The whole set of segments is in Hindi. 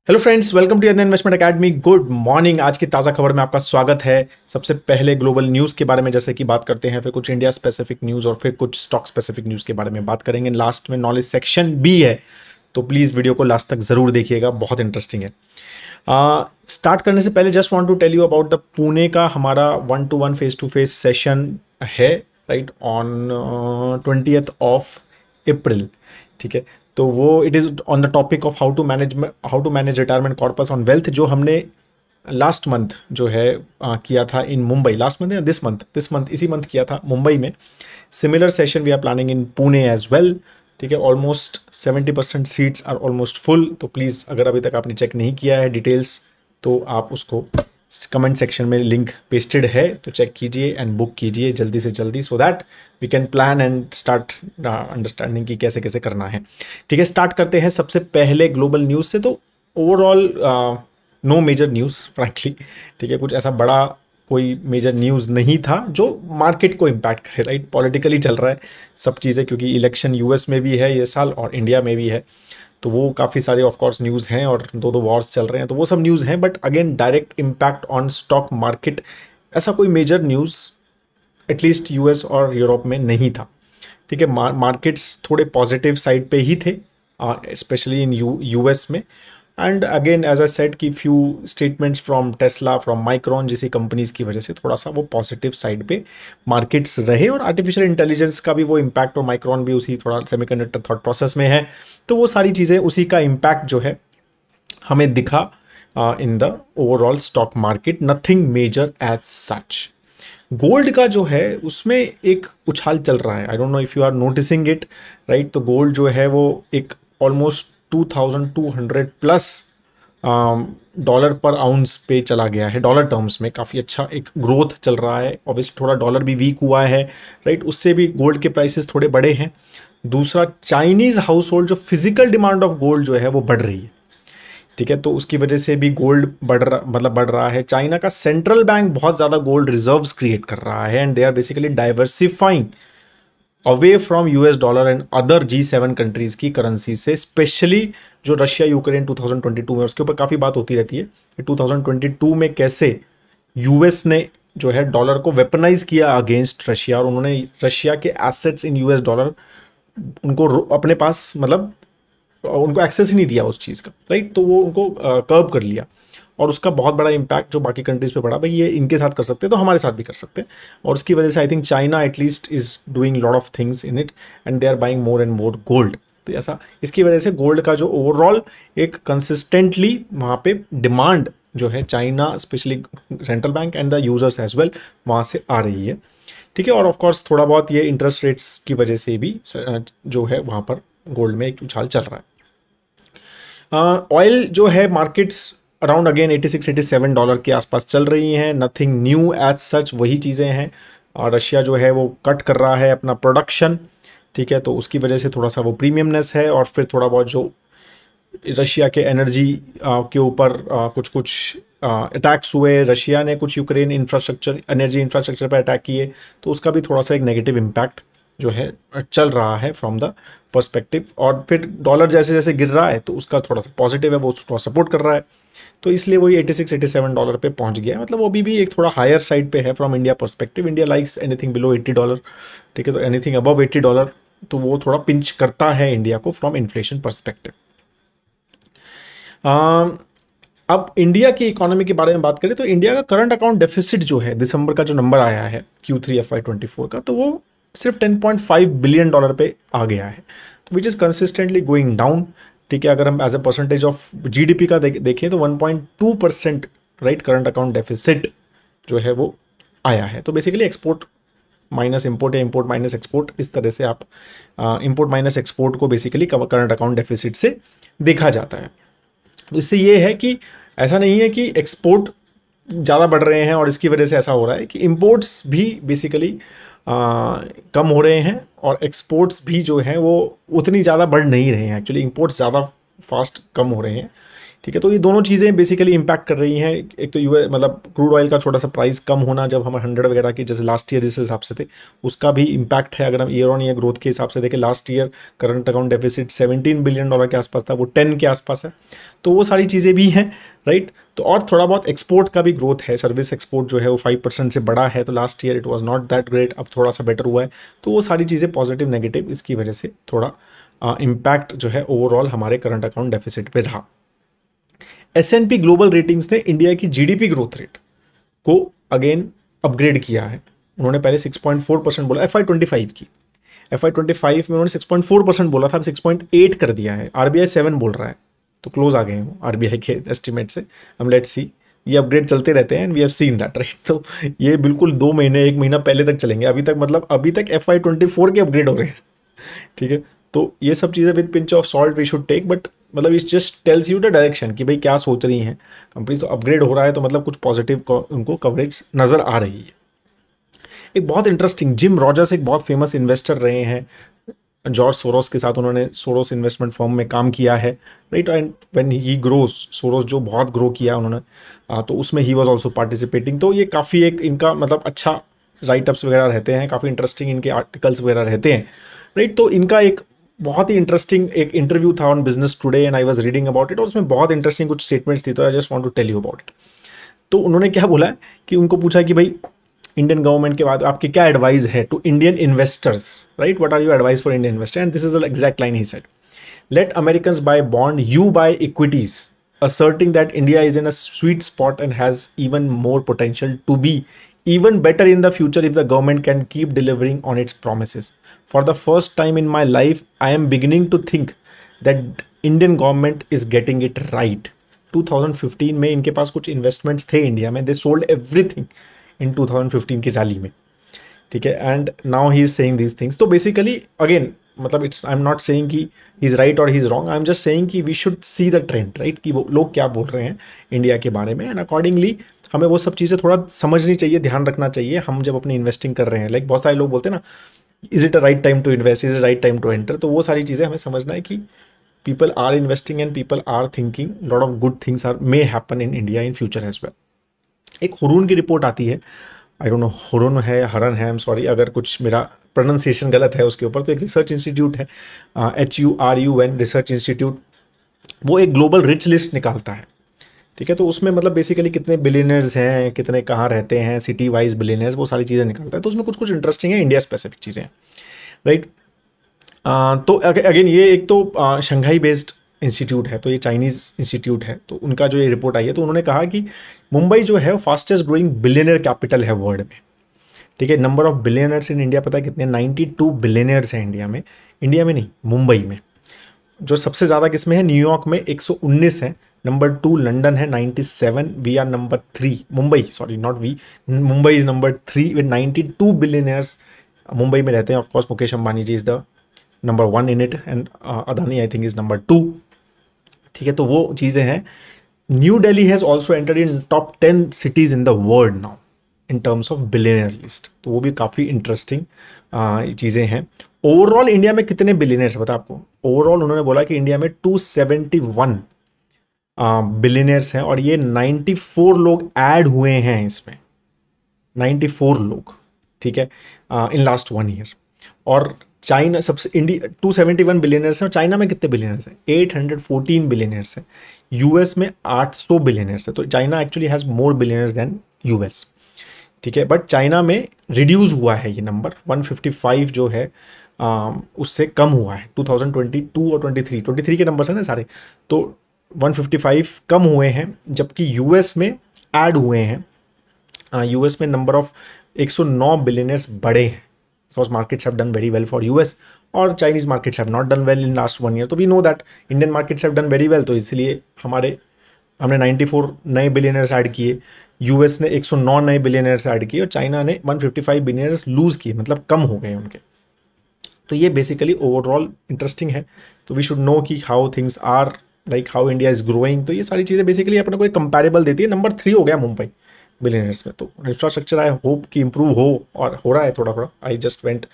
Hello friends, welcome to investment academy. Good morning. आज की ताज़ा खबर में आपका स्वागत है। सबसे पहले ग्लोबल न्यूज़ के बारे में जैसे कि बात करते हैं, फिर कुछ इंडिया स्पेसिफिक न्यूज़ और फिर कुछ स्टॉक स्पेसिफिक न्यूज़ के बारे में बात करेंगे। लास्ट में नॉलेज सेक्शन भी है, तो प्लीज़ वीडियो को लास्ट तक ज़रूर देखिएगा, बहुत इंटरेस्टिंग है। स्टार्ट करने से पहले just want to tell you about the Pune का हमारा 1-to-1 face to face session है, right, on 20th of April। ठीक है, तो वो it is on the topic of how to manage retirement corpus on wealth, जो हमने लास्ट मंथ जो है किया था इन मुंबई। लास्ट मंथ या दिस मंथ इसी मंथ किया था मुंबई में। Similar session we are planning in Pune as well. ठीक है, almost 70% seats are almost full. तो प्लीज़ अगर अभी तक आपने चेक नहीं किया है डिटेल्स, तो आप उसको कमेंट सेक्शन में लिंक पेस्टेड है, तो चेक कीजिए एंड बुक कीजिए जल्दी से जल्दी, so that we can plan and start understanding कि कैसे कैसे करना है। ठीक है, स्टार्ट करते हैं सबसे पहले ग्लोबल न्यूज़ से। तो overall no major news frankly. ठीक है, कुछ ऐसा बड़ा कोई मेजर न्यूज़ नहीं था जो मार्केट को इम्पैक्ट करे, राइट। पॉलिटिकली चल रहा है सब चीज़ें, क्योंकि इलेक्शन यूएस में भी है ये साल और इंडिया में भी है, तो वो काफ़ी सारे ऑफ कोर्स न्यूज़ हैं और दो वॉर्स चल रहे हैं, तो वो सब न्यूज़ हैं। But again direct impact on stock market ऐसा कोई मेजर न्यूज़ एटलीस्ट यूएस और यूरोप में नहीं था। ठीक है, मार्केट्स थोड़े पॉजिटिव साइड पे ही थे, स्पेशली इन यूएस में। And again as I said कि few statements from Tesla, from Micron जैसी कंपनीज की वजह से थोड़ा सा वो पॉजिटिव साइड पे मार्केट्स रहे, और आर्टिफिशियल इंटेलिजेंस का भी वो इम्पैक्ट, और माइक्रॉन भी उसी थोड़ा सेमीकंडक्टर थॉट प्रोसेस में है, तो वो सारी चीज़ें उसी का इम्पैक्ट जो है हमें दिखा in the overall stock market. Nothing major as such. Gold का जो है उसमें एक उछाल चल रहा है। I don't know if you are noticing it, right. तो गोल्ड जो है वो एक almost 2200 plus dollar per ounce पे चला गया है। डॉलर टर्म्स में काफ़ी अच्छा एक ग्रोथ चल रहा है। ऑब्वियसली थोड़ा डॉलर भी वीक हुआ है, राइट, उससे भी गोल्ड के प्राइसेस थोड़े बढ़े हैं। दूसरा, चाइनीज़ हाउस होल्ड जो फिजिकल डिमांड ऑफ गोल्ड जो है वो बढ़ रही है। ठीक है, तो उसकी वजह से भी गोल्ड बढ़ रहा है। चाइना का सेंट्रल बैंक बहुत ज़्यादा गोल्ड रिजर्व्स क्रिएट कर रहा है, and they are basically diversifying away from US dollar and other G7 countries की करेंसी से, स्पेशली जो रशिया यूक्रेन 2022 में, उसके ऊपर काफ़ी बात होती रहती है कि 2022 में कैसे यूएस ने जो है डॉलर को वेपनाइज किया अगेंस्ट रशिया, और उन्होंने रशिया के एसेट्स इन यूएस डॉलर उनको अपने पास, मतलब उनको एक्सेस ही नहीं दिया उस चीज़ का, राइट। तो वो उनको कर्व कर लिया, और उसका बहुत बड़ा इम्पैक्ट जो बाकी कंट्रीज पे पड़ा, भाई ये इनके साथ कर सकते हैं तो हमारे साथ भी कर सकते हैं। और उसकी वजह से I think China at least is doing lot of things in it, and they are buying more and more gold. तो ऐसा इसकी वजह से गोल्ड का जो ओवरऑल एक कंसिस्टेंटली वहाँ पे डिमांड जो है China, specially central bank and the users as well, वहाँ से आ रही है। ठीक है, और ऑफ कोर्स थोड़ा बहुत ये इंटरेस्ट रेट्स की वजह से भी जो है वहाँ पर गोल्ड में एक उछाल चल रहा है। ऑयल जो है मार्केट्स अराउंड अगेन $86-87 के आसपास चल रही हैं। नथिंग न्यू एज सच, वही चीज़ें हैं। और रशिया जो है वो कट कर रहा है अपना प्रोडक्शन। ठीक है, तो उसकी वजह से थोड़ा सा वो प्रीमियमनेस है, और फिर थोड़ा बहुत जो रशिया के एनर्जी के ऊपर कुछ कुछ अटैक्स हुए, रशिया ने कुछ यूक्रेन इंफ्रास्ट्रक्चर, एनर्जी इंफ्रास्ट्रक्चर पर अटैक किए, तो उसका भी थोड़ा सा एक नेगेटिव इम्पैक्ट जो है चल रहा है फ्रॉम द पर्सपेक्टिव। और फिर डॉलर जैसे जैसे गिर रहा है तो उसका थोड़ा सा पॉजिटिव है, वो थोड़ा सपोर्ट कर रहा है, तो इसलिए वही $86-87 पे पहुंच गया है। मतलब वो भी एक थोड़ा हायर साइड पे है from India perspective. India likes anything below $80। ठीक है, तो एनीथिंग अबव $80 तो वो थोड़ा पिंच करता है इंडिया को फ्रॉम इन्फ्लेशन पर्सपेक्टिव। अब इंडिया की इकोनॉमी के बारे में बात करें तो इंडिया का करंट अकाउंट डेफिसिट जो है दिसंबर का जो नंबर आया है Q3 FY24 का, तो वो सिर्फ $10.5 बिलियन पे आ गया है, तो which is consistently going down. ठीक है, अगर हम as a percentage of GDP का देखें तो 1.2%, राइट, करंट अकाउंट डेफिसिट जो है वो आया है। तो बेसिकली एक्सपोर्ट माइनस इम्पोर्ट या इम्पोर्ट माइनस एक्सपोर्ट, इस तरह से आप इम्पोर्ट माइनस एक्सपोर्ट को बेसिकली करंट अकाउंट डेफिसिट से देखा जाता है। तो इससे ये है कि ऐसा नहीं है कि एक्सपोर्ट ज़्यादा बढ़ रहे हैं और इसकी वजह से ऐसा हो रहा है कि इम्पोर्ट्स भी बेसिकली कम हो रहे हैं, और एक्सपोर्ट्स भी जो हैं वो उतनी ज़्यादा बढ़ नहीं रहे हैं। एक्चुअली इम्पोर्ट्स ज़्यादा फास्ट कम हो रहे हैं। ठीक है, तो ये दोनों चीज़ें बेसिकली इंपैक्ट कर रही हैं। एक तो यूएस मतलब क्रूड ऑयल का थोड़ा सा प्राइस कम होना, जब हम 100 वगैरह की जैसे लास्ट ईयर जिस हिसाब से थे, उसका भी इम्पैक्ट है। अगर हम ईयर ऑन ईयर ग्रोथ के हिसाब से देखें, last year current account deficit $17 billion के आसपास था, वो 10 के आसपास है। तो वो सारी चीज़ें भी हैं, राइट। तो और थोड़ा बहुत एक्सपोर्ट का भी ग्रोथ है, सर्विस एक्सपोर्ट जो है वो 5% से बड़ा है, तो last year it was not that great, अब थोड़ा सा बेटर हुआ है। तो वो सारी चीज़ें पॉजिटिव नेगेटिव इसकी वजह से थोड़ा इम्पैक्ट जो है ओवरऑल हमारे करंट अकाउंट डेफिसिट पे रहा। S&P ग्लोबल रेटिंग्स ने इंडिया की जीडीपी ग्रोथ रेट को अगेन अपग्रेड किया है। उन्होंने पहले 6.4% बोला FY25 की, FY25 में उन्होंने 6.4% बोला था, अब 6.8 कर दिया है। RBI 7 बोल रहा है, तो क्लोज आ गए हैं RBI के एस्टिमेट से। हम लेट्स सी, ये अपग्रेड चलते रहते हैं and we have seen that, right. तो ये बिल्कुल 2 महीने 1 महीना पहले तक चलेंगे, अभी तक FY24 के अपग्रेड हो रहे हैं, ठीक है। तो ये सब चीज़ें with pinch of salt we should take, but मतलब it just tells you the direction कि भाई क्या सोच रही हैं कंपनीज। तो अपग्रेड हो रहा है तो मतलब कुछ पॉजिटिव उनको कवरेज नज़र आ रही है। एक बहुत इंटरेस्टिंग, जिम रॉजर्स एक बहुत फेमस इन्वेस्टर रहे हैं, जॉर्ज सोरोस के साथ उन्होंने सोरोस इन्वेस्टमेंट फर्म में काम किया है, राइट। एंड व्हेन ही ग्रोस, सोरोस जो बहुत ग्रो किया उन्होंने, तो उसमें ही वाज आल्सो पार्टिसिपेटिंग। तो ये काफ़ी एक इनका मतलब अच्छा राइटअप्स वगैरह रहते हैं, काफ़ी इंटरेस्टिंग इनके आर्टिकल्स वगैरह रहते हैं, राइट। तो इनका एक बहुत ही इंटरेस्टिंग एक इंटरव्यू था on business today and I was reading about it, और उसमें बहुत इंटरेस्टिंग कुछ स्टेटमेंट्स थी, तो I just want to tell you about it. तो उन्होंने क्या बोला है कि उनको पूछा कि भाई इंडियन गवर्नमेंट के बाद आपकी क्या एडवाइस है to Indian investors, right. What are your advice for Indian investor, and this is the exact line he said, let Americans buy bond, you buy equities, asserting that India is in a sweet spot and has even more potential to be even better in the future if the government can keep delivering on its promises. For the first time in my life, I am beginning to think that Indian government is getting it right. 2015 में इनके पास कुछ इन्वेस्टमेंट्स थे इंडिया में, दे सोल्ड एवरीथिंग इन 2015 की रैली में, ठीक है। And now he is saying these things. तो बेसिकली अगेन मतलब it's, I am not saying कि ही इज़ राइट और he is wrong, I am just saying कि we should see the trend, right, कि वो लोग क्या बोल रहे हैं इंडिया के बारे में, एंड अकॉर्डिंगली हमें वो सब चीज़ें थोड़ा समझनी चाहिए, ध्यान रखना चाहिए हम जब अपनी इन्वेस्टिंग कर रहे हैं। लाइक बहुत सारे लोग बोलते हैं ना, is it a right time to invest, is it right time to enter. तो वो सारी चीज़ें हमें समझना है कि people are investing and people are thinking lot of good things are may happen in India in future as well. एक हुरून की रिपोर्ट आती है, आई डोंट नो हुरून है हरन है, आई एम सॉरी अगर कुछ मेरा प्रोनाउंसिएशन गलत है उसके ऊपर। तो एक रिसर्च इंस्टीट्यूट है, HURUN रिसर्च इंस्टीट्यूट, वो एक ग्लोबल रिच लिस्ट निकालता है, ठीक है। तो उसमें मतलब बेसिकली कितने बिलियनर्स हैं, कितने कहाँ रहते हैं, सिटी वाइज बिलियनर्स, वो सारी चीज़ें निकालता है। तो उसमें कुछ कुछ इंटरेस्टिंग है, इंडिया स्पेसिफिक चीज़ें हैं, राइट। तो अगेन ये एक तो शंघाई बेस्ड इंस्टीट्यूट है, तो ये चाइनीज़ इंस्टीट्यूट है। तो उनका जो ये रिपोर्ट आई है, तो उन्होंने कहा कि मुंबई जो है वो फास्टेस्ट ग्रोइंग बिलियनर कैपिटल है वर्ल्ड में, ठीक है। Number of billionaires in India पता है कितने, 92 बिलियनर्स हैं इंडिया में नहीं, मुंबई में। जो सबसे ज़्यादा किस में है, न्यूयॉर्क में 119 है, नंबर 2 लंदन है 97, we are number 3, Mumbai sorry not we, Mumbai is number 3 with 92 billionaires Mumbai में रहते हैं। Of course Mukesh Ambani ji is the number 1 in it and Adani I think is number 2, ठीक है। तो वो चीज़ें हैं। New Delhi has also entered in top 10 cities in the world now in terms of billionaire list, तो वो भी काफ़ी इंटरेस्टिंग चीज़ें हैं। ओवरऑल इंडिया में कितने बिलियनर्स पता आपको? ओवरऑल उन्होंने बोला कि इंडिया में 271 बिलियनर्स हैं, और ये 94 लोग ऐड हुए हैं इसमें, 94 लोग, ठीक है, इन लास्ट 1 ईयर। और चाइना सबसे, इंडिया 271 बिलियनर्स हैं, और चाइना में कितने बिलियनर्स हैं? 814 बिलियनर्स हैं। यूएस में 800 बिलियनर्स है। तो China actually has more billionaires than US, ठीक है। बट चाइना में रिड्यूस हुआ है ये नंबर, 155 जो है उससे कम हुआ है 2022 और 23 के नंबर्स हैं ना सारे, तो 155 कम हुए हैं। जबकि यूएस में ऐड हुए हैं, यूएस में नंबर ऑफ 109 बिलियनर्स बढ़े हैं, because markets have done very well for US, और Chinese markets have not done well in last 1 year. तो we know that Indian markets have done very well, तो इसलिए हमने 94 नए बिलियनर्स ऐड किए, यूएस ने 109 नए बिलियनर्स ऐड किए, और चाइना ने 155 बिलियनर्स लूज किए, मतलब कम हो गए उनके। तो ये बेसिकली ओवरऑल इंटरेस्टिंग है। तो वी शुड नो कि how things are, like how India is growing. तो ये सारी चीज़ें बेसिकली अपने को एक कंपैरेबल देती है। नंबर 3 हो गया मुंबई बिलियनर्स में। तो इंफ्रास्ट्रक्चर आई होप कि इंप्रूव हो, और हो रहा है थोड़ा थोड़ा। I just went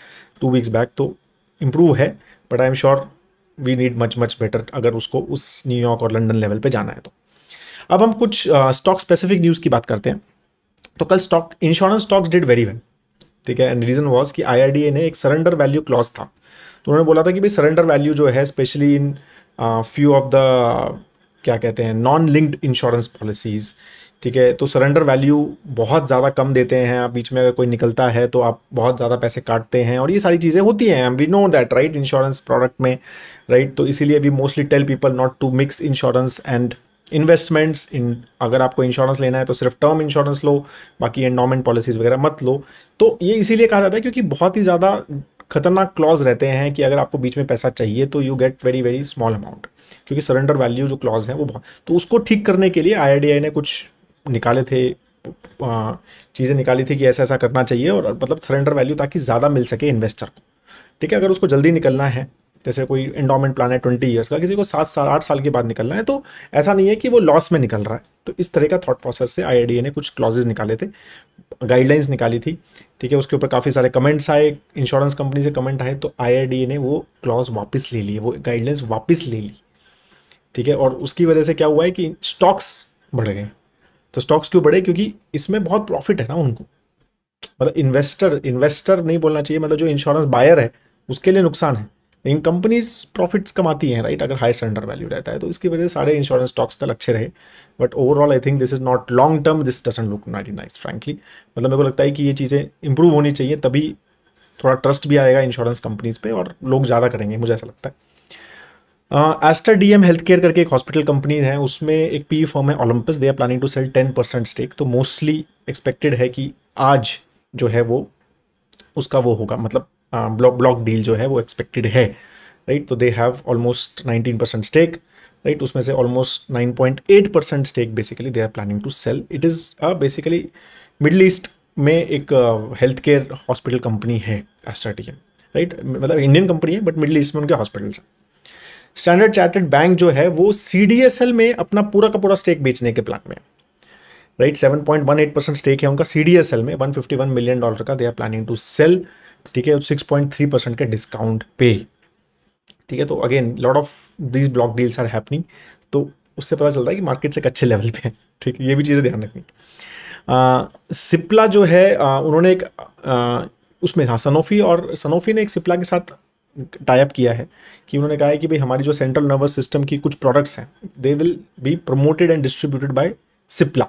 2 weeks back, तो इम्प्रूव है, but I am sure we need much much better अगर उसको उस न्यूयॉर्क और लंदन लेवल पे जाना है तो। अब हम कुछ स्टॉक स्पेसिफिक न्यूज़ की बात करते हैं। तो कल stock insurance stocks did very well, ठीक है। एंड रीजन वाज कि आईआरडीए ने एक सरेंडर वैल्यू क्लॉज था, तो उन्होंने बोला था कि भाई सरेंडर वैल्यू जो है specially in few of the क्या कहते हैं नॉन लिंक्ड इंश्योरेंस पॉलिसीज, ठीक है, तो सरेंडर वैल्यू बहुत ज़्यादा कम देते हैं। आप बीच में अगर कोई निकलता है तो आप बहुत ज़्यादा पैसे काटते हैं, और ये सारी चीज़ें होती हैं, we know that right, insurance product में, राइट। तो इसीलिए we mostly tell people not to mix insurance and investments in. अगर आपको इंश्योरेंस लेना है तो सिर्फ टर्म इंश्योरेंस लो, बाकी एंडोमेंट पॉलिसीज वगैरह मत लो। तो ये इसीलिए कहा जाता है क्योंकि बहुत ही ज़्यादा खतरनाक क्लॉज रहते हैं कि अगर आपको बीच में पैसा चाहिए तो you get very very small amount, क्योंकि सरेंडर वैल्यू जो क्लॉज है वो बहुत। तो उसको ठीक करने के लिए आईआरडीआई ने कुछ निकाले थे, चीज़ें निकाली थी कि ऐसा ऐसा करना चाहिए, और मतलब सरेंडर वैल्यू ताकि ज़्यादा मिल सके इन्वेस्टर को, ठीक है। अगर उसको जल्दी निकलना है, जैसे कोई एंडोमेंट प्लान है 20 ईयर्स का, किसी को 7 साल 8 साल के बाद निकलना है, तो ऐसा नहीं है कि वो लॉस में निकल रहा है। तो इस तरह का थॉट प्रोसेस से आईआरडीए ने कुछ क्लॉजेज निकाले थे, गाइडलाइंस निकाली थी, ठीक है। उसके ऊपर काफ़ी सारे कमेंट्स आए, इंश्योरेंस कंपनी से कमेंट आए, तो आईआरडीए ने वो क्लॉज वापस ले लिए, वो गाइडलाइंस वापस ले ली, ठीक है। और उसकी वजह से क्या हुआ है कि स्टॉक्स बढ़ गए। तो स्टॉक्स क्यों बढ़े? क्योंकि इसमें बहुत प्रॉफिट है ना उनको, मतलब इन्वेस्टर नहीं बोलना चाहिए, मतलब जो इंश्योरेंस बायर है उसके लिए नुकसान है, लेकिन कंपनीज प्रॉफिट्स कमाती हैं, राइट, अगर हाई सरेंडर वैल्यू रहता है। तो इसकी वजह से सारे इंश्योरेंस स्टॉक्स कल अच्छे रहे, but overall I think this is not long term, this doesn't look very nice frankly. मतलब मेरे को लगता है कि ये चीज़ें इंप्रूव होनी चाहिए, तभी थोड़ा ट्रस्ट भी आएगा इंश्योरेंस कंपनीज पे और लोग ज़्यादा करेंगे, मुझे ऐसा लगता है। एस्टर डीएम हेल्थ केयर करके एक हॉस्पिटल कंपनी है, उसमें एक पी फर्म है Olympus, they are planning to sell 10% stake. तो मोस्टली एक्सपेक्टेड है कि आज जो है वो उसका वो होगा, मतलब ब्लॉक डील जो है वो एक्सपेक्टेड है, राइट। तो they have almost 19% stake, right. उसमें से almost 9.8% stake basically they are planning to sell. It is basically Middle East में एक हेल्थ केयर हॉस्पिटल कंपनी है एस्टर डीएम, राइट। मतलब इंडियन कंपनी है बट मिडल ईस्ट में उनके हॉस्पिटल्स हैं। स्टैंडर्ड चार्टर्ड बैंक जो है वो सीडीएसएल में अपना पूरा का पूरा स्टेक बेचने के प्लान में, राइट। 7.18% स्टेक है उनका सीडीएसएल में, $151 मिलियन का they are planning to sell, ठीक है। 6.3% के डिस्काउंट पे, ठीक है। तो again lot of these block deals are happening, तो उससे पता चलता है कि मार्केट से एक अच्छे लेवल पे है, ठीक है। ये भी चीज़ें ध्यान रखनी। सिप्ला जो है उन्होंने एक उसमें, हाँ, सनोफी ने एक सिप्ला के साथ टाइप किया है कि उन्होंने कहा है कि भाई हमारी जो सेंट्रल नर्वस सिस्टम की कुछ प्रोडक्ट्स हैं they will be promoted and distributed by Cipla,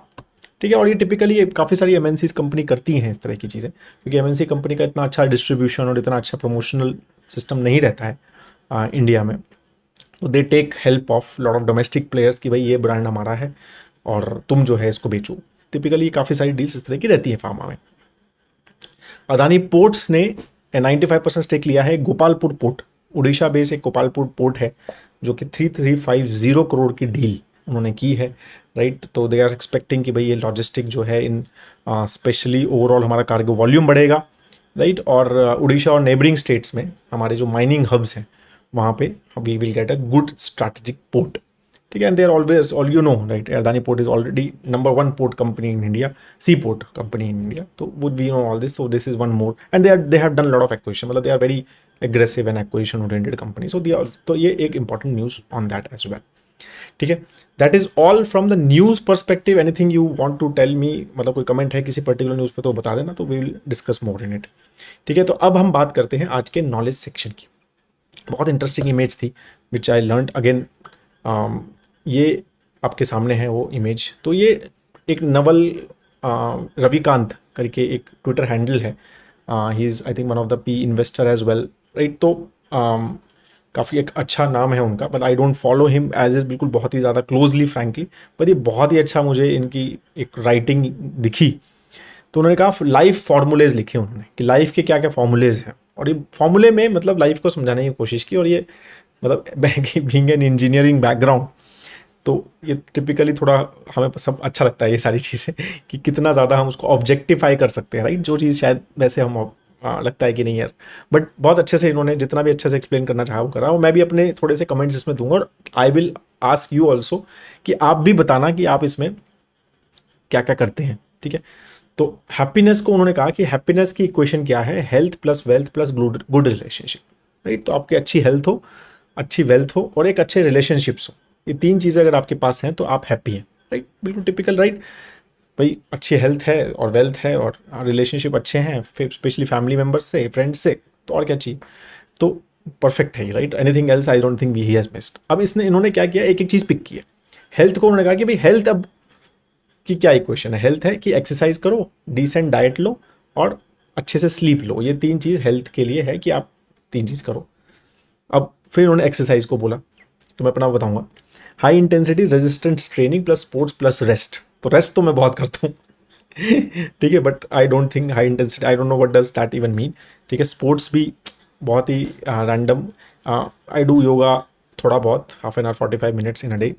ठीक है। और ये टिपिकली काफ़ी सारी एमएनसीज कंपनी करती हैं इस तरह की चीज़ें, क्योंकि एमएनसी कंपनी का इतना अच्छा डिस्ट्रीब्यूशन और इतना अच्छा प्रमोशनल सिस्टम नहीं रहता है इंडिया में। तो they take help of lot of domestic players कि भाई ये ब्रांड हमारा है और तुम जो है इसको बेचो। टिपिकली काफ़ी सारी डील्स इस तरह की रहती है फार्मा में। अदानी पोर्ट्स ने 95% स्टेक लिया है गोपालपुर पोर्ट, उड़ीसा बेस एक गोपालपुर पोर्ट है, जो कि 3350 करोड़ की डील उन्होंने की है, राइट। तो दे आर एक्सपेक्टिंग कि भाई ये लॉजिस्टिक जो है इन स्पेशली ओवरऑल हमारा कार्गो वॉल्यूम बढ़ेगा, राइट। और उड़ीसा और नेबरिंग स्टेट्स में हमारे जो माइनिंग हब्स हैं वहाँ पे we will get a good strategic port, ठीक है। And they are always all you know right, Adani port is already number 1 port company in India, sea port company in India. तो would we know all this, so this is one more and they have done a lot of acquisition, मतलब they are very aggressive and acquisition oriented company, so तो ये एक important news on that as well, ठीक है। That is all from the news perspective. Anything you want to tell me, मतलब कोई कमेंट है किसी पर्टिकुलर न्यूज़ पे तो बता देना, तो we will discuss more in it, ठीक है। तो अब हम बात करते हैं आज के नॉलेज सेक्शन की। बहुत इंटरेस्टिंग इमेज थी विच आई लर्न अगेन, ये आपके सामने है वो इमेज। तो ये एक नवल रविकांत करके एक ट्विटर हैंडल है, he is I think one of the P investor as well, right. तो काफ़ी एक अच्छा नाम है उनका, but I don't follow him as is बिल्कुल बहुत ही ज़्यादा क्लोजली फ्रैंकली, पर ये बहुत ही अच्छा मुझे इनकी एक राइटिंग दिखी। तो उन्होंने कहा लाइफ फार्मूलेज लिखे उन्होंने कि लाइफ के क्या क्या फार्मूलेज हैं, और ये फार्मूले में मतलब लाइफ को समझाने की कोशिश की। और ये मतलब बीइंग एन इंजीनियरिंग बैकग्राउंड, तो ये टिपिकली थोड़ा हमें सब अच्छा लगता है ये सारी चीज़ें कि कितना ज़्यादा हम उसको ऑब्जेक्टिफाई कर सकते हैं, राइट। जो चीज़ शायद वैसे हम लगता है कि नहीं यार, बट बहुत अच्छे से इन्होंने जितना भी अच्छे से एक्सप्लेन करना चाहा वो करा। और मैं भी अपने थोड़े से कमेंट्स इसमें दूंगा, और I will ask you also कि आप भी बताना कि आप इसमें क्या क्या करते हैं, ठीक है। तो हैप्पीनेस को उन्होंने कहा कि हैप्पीनेस की इक्वेशन क्या है, health plus wealth plus good relationship, right. तो आपकी अच्छी हेल्थ हो अच्छी वेल्थ हो और एक अच्छे रिलेशनशिप्स हो। ये 3 चीज़ें अगर आपके पास हैं तो आप हैप्पी हैं, राइट? बिल्कुल टिपिकल, राइट? भाई अच्छी हेल्थ है और वेल्थ है और रिलेशनशिप अच्छे हैं, स्पेशली फैमिली मेम्बर्स से, फ्रेंड्स से, तो और क्या चाहिए? तो परफेक्ट है, right? Anything else I don't think he has missed. अब इन्होंने क्या किया, एक एक चीज़ पिक की है। हेल्थ को उन्होंने कहा कि भाई हेल्थ अब की क्या इक्वेशन है? हेल्थ है कि एक्सरसाइज करो, डिसेंट डाइट लो और अच्छे से स्लीप लो। ये 3 चीज़ हेल्थ के लिए है कि आप 3 चीज़ करो। अब फिर उन्होंने एक्सरसाइज को बोला, तो मैं अपना बताऊंगा, high intensity resistance training plus sports plus rest. तो रेस्ट तो मैं बहुत करता हूँ ठीक है, but I don't think high intensity, I don't know what does that even mean. ठीक है, स्पोर्ट्स भी बहुत ही रैंडम, आई डू योगा थोड़ा बहुत, half an hour 45 minutes in a day,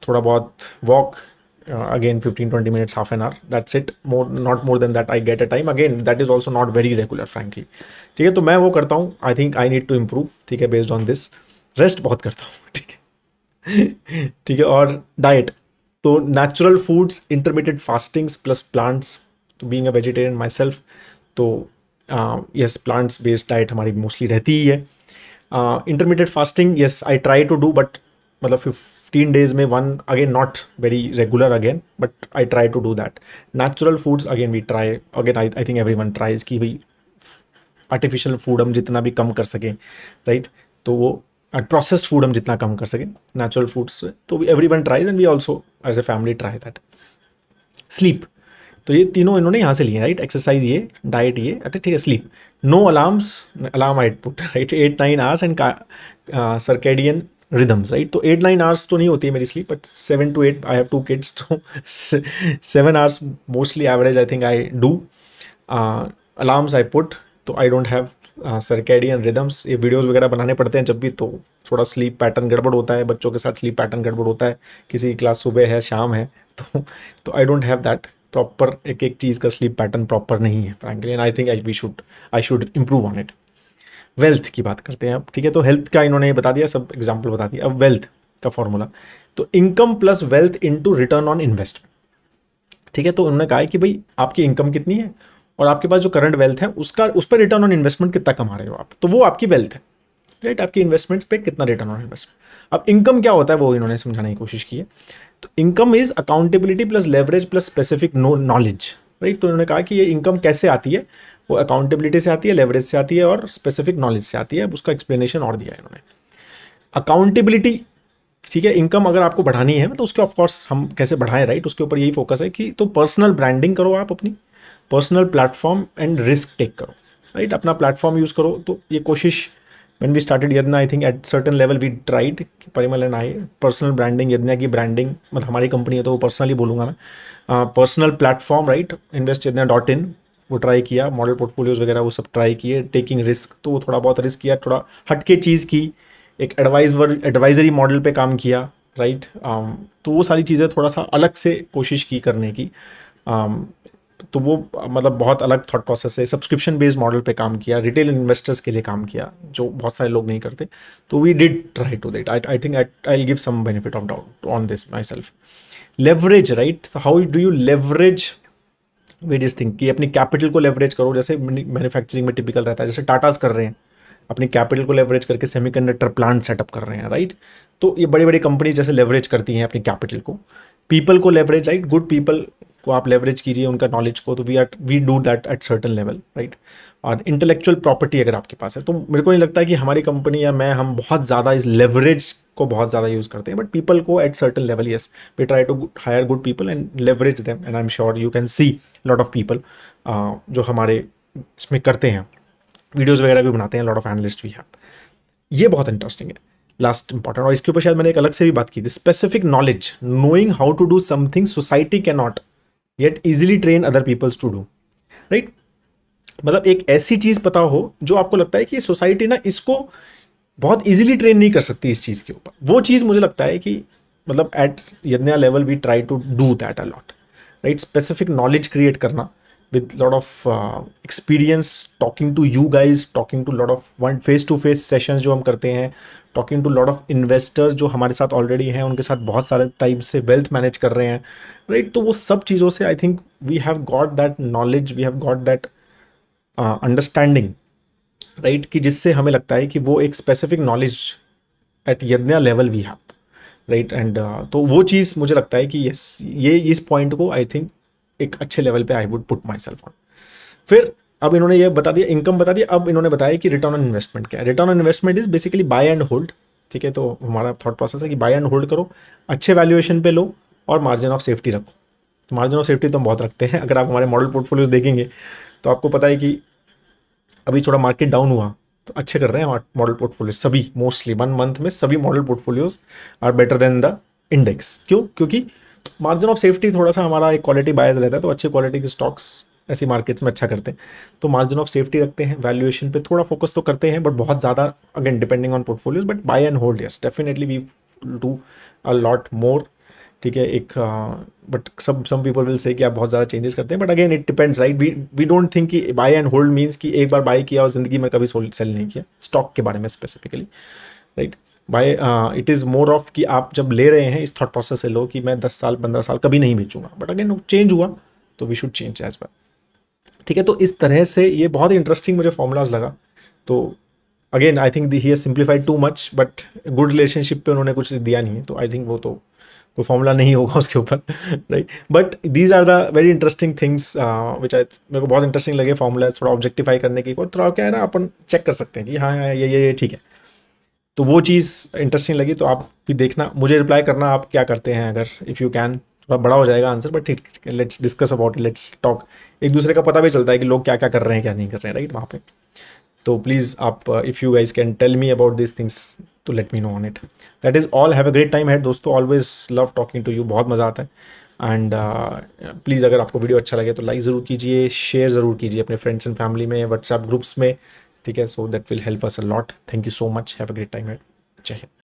थोड़ा बहुत walk, again 15-20 minutes, half an hour, that's it, more not more than that I get a time, again that is also not very regular frankly। ठीक है, तो मैं वो करता हूँ, I think I need to improve, ठीक है, बेस्ड ऑन दिस। रेस्ट बहुत करता हूँ, ठीक है ठीक है, और डाइट तो natural foods, intermediate fastings plus plants, तो being a vegetarian myself, तो यस प्लांट्स बेस्ड डाइट हमारी मोस्टली रहती ही है। Intermediate fasting yes I try to do, but मतलब 15 days में one, again not very regular again, but I try to do that. Natural foods again we try, again I think everyone tries कि भाई आर्टिफिशियल फूड हम जितना भी कम कर सकें, राइट? तो वो प्रोसेस्ड फूड हम जितना कम कर सकें नेचुरल फूड्स से, तो everyone tries and we also as a family try that. Sleep, तो ये तीनों इन्होंने यहाँ से लिए, राइट? एक्सरसाइज ये, डाइट ये, अच्छा ठीक है। Sleep, no alarms, alarm I put, right? 8-9 hours and circadian rhythms, right? तो 8-9 आवर्स तो नहीं होती है मेरी sleep, but 7 to 8, I have 2 kids, तो 7 hours mostly average I think I do. Alarms I put, तो I don't have circadian rhythms. ये वीडियोस वगैरह बनाने पड़ते हैं जब भी, तो थोड़ा स्लीप पैटर्न गड़बड़ होता है, बच्चों के साथ स्लीप पैटर्न गड़बड़ होता है, किसी की क्लास सुबह है शाम है, तो I don't have that proper, एक एक चीज़ का स्लीप पैटर्न प्रॉपर नहीं है frankly, and I think I should improve on it. Wealth की बात करते हैं अब, ठीक है? तो हेल्थ का इन्होंने बता दिया, सब एग्जाम्पल बता दिया। अब वेल्थ का फॉर्मूला, तो income plus wealth into return on investment, ठीक है? तो उन्होंने कहा है कि भाई आपकी इनकम कितनी है और आपके पास जो करंट वेल्थ है उसका, उस पर रिटर्न ऑन इन्वेस्टमेंट कितना कमा रहे हो आप, तो वो आपकी वेल्थ है, राइट? आपकी इन्वेस्टमेंट्स पे कितना रिटर्न ऑन इन्वेस्टमेंट। अब इनकम क्या होता है वो इन्होंने समझाने की कोशिश की है। तो income is accountability plus leverage plus specific knowledge, right? तो उन्होंने कहा कि ये इनकम कैसे आती है, वो अकाउंटेबिलिटी से आती है, लेवरेज से आती है और स्पेसिफिक नॉलेज से आती है। उसका एक्सप्लेनेशन और दिया है इन्होंने। अकाउंटेबिलिटी, ठीक है, इनकम अगर आपको बढ़ानी है तो उसके ऑफकोर्स हम कैसे बढ़ाएं, राइट? उसके ऊपर यही फोकस है कि तो पर्सनल ब्रांडिंग करो आप अपनी, personal platform and risk take करो, राइट? अपना प्लेटफॉर्म यूज़ करो। तो ये कोशिश when we started Yadnya, I think at certain level we tried, Parimal and I, personal branding, Yadnya की ब्रांडिंग, मतलब हमारी कंपनी है तो वो पर्सनली बोलूँगा मैं, पर्सनल प्लेटफॉर्म, राइट? इन्वेस्ट यदना.in, वो ट्राई किया, मॉडल पोर्टफोलियोज वगैरह वो सब ट्राई किए, टेकिंग रिस्क, तो वो थोड़ा बहुत रिस्क किया, थोड़ा हटके चीज़ की, एक एडवाइजरी मॉडल पे काम किया, राइट? तो वो सारी चीज़ें थोड़ा सा अलग से कोशिश की करने की, तो वो मतलब बहुत अलग थॉट प्रोसेस है। सब्सक्रिप्शन बेस्ड मॉडल पे काम किया, रिटेल इन्वेस्टर्स के लिए काम किया, जो बहुत सारे लोग नहीं करते, तो we did try to that. I think I will give some benefit of doubt on this myself. Leverage, right? तो how do you leverage various thing, कि अपनी कैपिटल को लेवरेज करो, जैसे मैन्युफैक्चरिंग में टिपिकल रहता है, जैसे टाटास कर रहे हैं, अपनी कैपिटल को लेवरेज करके सेमीकंडक्टर प्लांट सेटअप कर रहे हैं, राइट? तो ये बड़ी बड़ी कंपनी जैसे लेवरेज करती हैं अपनी कैपिटल को। पीपल को लेवरेज, राइट? गुड पीपल को आप लेवरेज कीजिए, उनका नॉलेज को, तो we do that at certain level, right? और इंटेलेक्चुअल प्रॉपर्टी अगर आपके पास है, तो मेरे को नहीं लगता है कि हमारी कंपनी या मैं, हम बहुत ज़्यादा इस लेवरेज को बहुत ज़्यादा यूज़ करते हैं, बट पीपल को at certain level, yes, we try to hire good people and leverage them, and I am sure you can see lot of people जो हमारे इसमें करते हैं, वीडियोज़ वगैरह भी बनाते हैं, lot of analyst we have. ये बहुत इंटरेस्टिंग है, लास्ट इंपॉर्टेंट, और इसके ऊपर शायद मैंने एक अलग से भी बात की थी। Specific knowledge, knowing how to do something society can not yet easily train other peoples to do, right? मतलब एक ऐसी चीज पता हो जो आपको लगता है कि सोसाइटी ना इसको बहुत इजीली ट्रेन नहीं कर सकती इस चीज के ऊपर, वो चीज मुझे लगता है कि मतलब at Yadnya level we try to do that a lot, right? Specific knowledge create करना with lot of experience, talking to you guys, talking to lot of one face to face sessions जो हम करते हैं, talking to lot of investors जो हमारे साथ already हैं, उनके साथ बहुत सारे टाइप से wealth manage कर रहे हैं, right? तो वो सब चीज़ों से I think we have got that knowledge, we have got that understanding, right? कि जिससे हमें लगता है कि वो एक specific knowledge at Yadnya level we have, right. And तो वो चीज़ मुझे लगता है कि यस, ये इस पॉइंट को आई थिंक एक अच्छे लेवल पे I would put my self on. फिर अब इन्होंने ये बता दिया, इनकम बता दिया, अब इन्होंने बताया कि रिटर्न ऑन इन्वेस्टमेंट क्या है। Return on investment is basically bye and hold, ठीक है। तो हमारा थॉट प्रोसेस है कि बाय एंड होल्ड करो, अच्छे वैल्यूएशन पे लो और मार्जिन ऑफ सेफ्टी रखो। तो मार्जिन ऑफ सेफ्टी तो हम बहुत रखते हैं। अगर आप हमारे मॉडल पोर्टफोलियोज देखेंगे तो आपको पता है कि अभी थोड़ा मार्केट डाउन हुआ तो अच्छे कर रहे हैं हमारे मॉडल पोर्टफोलियो सभी, मोस्टली 1 मंथ में सभी model portfolios are better than the index. क्यों? क्योंकि मार्जिन ऑफ सेफ्टी थोड़ा सा हमारा एक क्वालिटी बायस रहता है, तो अच्छी क्वालिटी के स्टॉक्स ऐसी मार्केट्स में अच्छा करते हैं। तो मार्जिन ऑफ सेफ्टी रखते हैं, वैल्यूएशन पे थोड़ा फोकस तो करते हैं, बट बहुत ज़्यादा again depending on portfolios, but buy and hold yes definitely we do a lot more, ठीक है। एक but some people will say कि आप बहुत ज़्यादा चेंजेस करते हैं, but again it depends, right. We don't think कि बाय एंड होल्ड मीन्स कि एक बार बाय किया और ज़िंदगी में कभी सेल नहीं किया, स्टॉक के बारे में specifically, right. By it is more of कि आप जब ले रहे हैं इस थॉट प्रोसेस से लो कि मैं 10 साल 15 साल कभी नहीं बेचूंगा, बट अगेन चेंज हुआ तो we should change as well, ठीक है। तो इस तरह से ये बहुत ही इंटरेस्टिंग मुझे फॉर्मूलाज लगा। तो again I think he has simplified too much, but good relationship पे उन्होंने कुछ दिया नहीं है, तो आई थिंक वो तो कोई फॉर्मूला नहीं होगा उसके ऊपर, right. But these are the very interesting things which I, मेरे को बहुत इंटरेस्टिंग लगे फॉर्मूला थोड़ा ऑब्जेक्टिफाई करने की, थोड़ा क्या है ना, अपन चेक कर सकते हैं कि हाँ ये ठीक है। तो वो चीज़ इंटरेस्टिंग लगी, तो आप भी देखना, मुझे रिप्लाई करना आप क्या करते हैं, अगर इफ़ यू कैन। थोड़ा बड़ा हो जाएगा आंसर, बट ठीक है, let's discuss about, let's talk. एक दूसरे का पता भी चलता है कि लोग क्या क्या कर रहे हैं क्या नहीं कर रहे हैं, राइट, वहाँ पे। तो प्लीज़ आप if you guys can tell me about this things तो let me know on it. That is all, have a great time है दोस्तों, always love talking to you, बहुत मज़ा आता है। एंड प्लीज़ अगर आपको वीडियो अच्छा लगे तो लाइक ज़रूर कीजिए, शेयर ज़रूर कीजिए अपने फ्रेंड्स एंड फैमिली में, व्हाट्सएप ग्रुप्स में, ठीक है। So that will help us a lot. Thank you so much, have a great time है। जय हिंद।